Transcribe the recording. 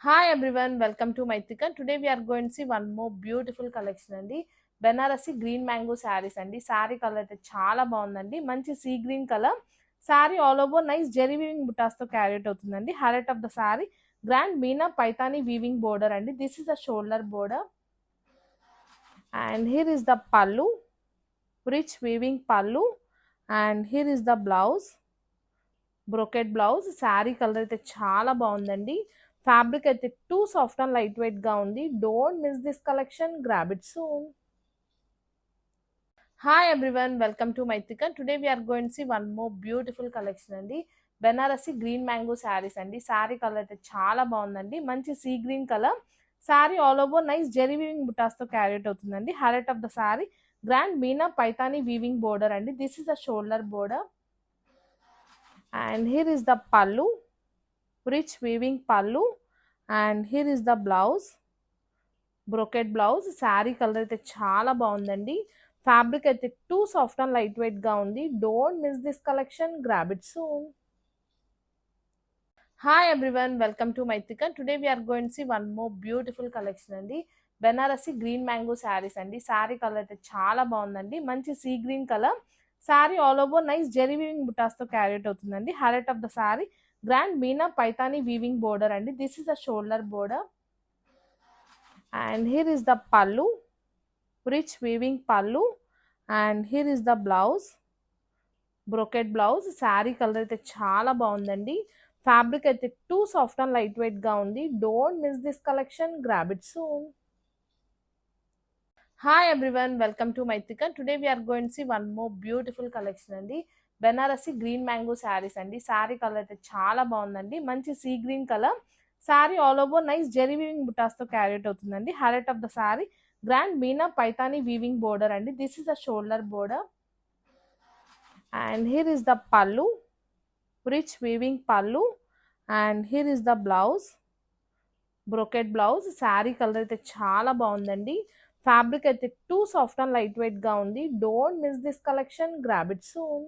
Hi everyone, welcome to Maitika. Today we are going to see one more beautiful collection అండి. Banarasi green mango saris అండి. Sari colour అయితే చాలా బాగుందండి. మంచి sea green colour. Sari all over nice zari weaving butas తో carried అవుతుందండి. Highlight of the sari grand meena Paithani weaving border అండి. This is the shoulder border and here is the pallu, rich weaving pallu, and here is the blouse. Brocade blouse sari colour అయితే చాలా బాగుందండి. Fabric అయితే too soft and light weight గా ఉంది. Don't miss this collection, grab it soon. Hi everyone, welcome to Maithika. Today we are going see one more beautiful collection అండి. Banarasi green mango saris అండి. Sari colour అయితే చాలా బాగుందండి. మంచి sea green colour. Sari all over nice zari weaving butas తో carried అవుతుందండి. Highlight of the sari grand meena Paithani weaving border అండి. This is the shoulder border and here is the pallu, rich weaving pallu, and here is the blouse, brocade blouse. Sari colour అయితే చాలా బాగుందండి. Fabric అయితే too soft and light weight గా ఉంది. Don't miss this collection, grab it soon. Hi everyone, welcome to Maithika. Today we are going see one more beautiful collection అండి. Banarasi green mango saris అండి. Sari colour అయితే చాలా బాగుందండి. మంచి sea green colour. Sari all over nice zari weaving butas తో carried అవుతుందండి. Highlight of the sari grand meena Paithani weaving border అండి. This is the shoulder border and here is the pallu, rich weaving pallu, and here is the blouse, brocade blouse. Sari colour అయితే చాలా బాగుందండి. Fabric అయితే too soft and light weight గా ఉంది. Don't miss this collection, grab it soon. Hi everyone, welcome to Maithika. Today we are going see one more beautiful collection అండి. Banarasi green mango saris అండి. Sari colour అయితే చాలా బాగుందండి. మంచి sea green colour. Sari all over nice zari weaving butas తో carried అవుతుందండి. Highlight of the sari grand meena Paithani weaving border అండి. This is the shoulder border and here is the pallu, rich weaving pallu, and here is the blouse, brocade blouse. Sari colour అయితే చాలా బాగుందండి. Fabric అయితే too soft and light weight గా ఉంది. Don't miss this collection, grab it soon. Hi everyone, welcome to Maithika. Today we are going see one more beautiful collection అండి. Banarasi green mango saris అండి. Sari colour అయితే చాలా బాగుందండి. మంచి sea green colour. Sari all over nice zari weaving butas తో carried అవుతుందండి. Highlight of the sari grand meena Paithani weaving border అండి. This is the shoulder border and here is the pallu, rich weaving pallu, and here is the blouse, brocade blouse. Sari colour అయితే చాలా బాగుందండి. Fabric అయితే too soft and light weight గా ఉంది. Don't miss this collection, grab it soon.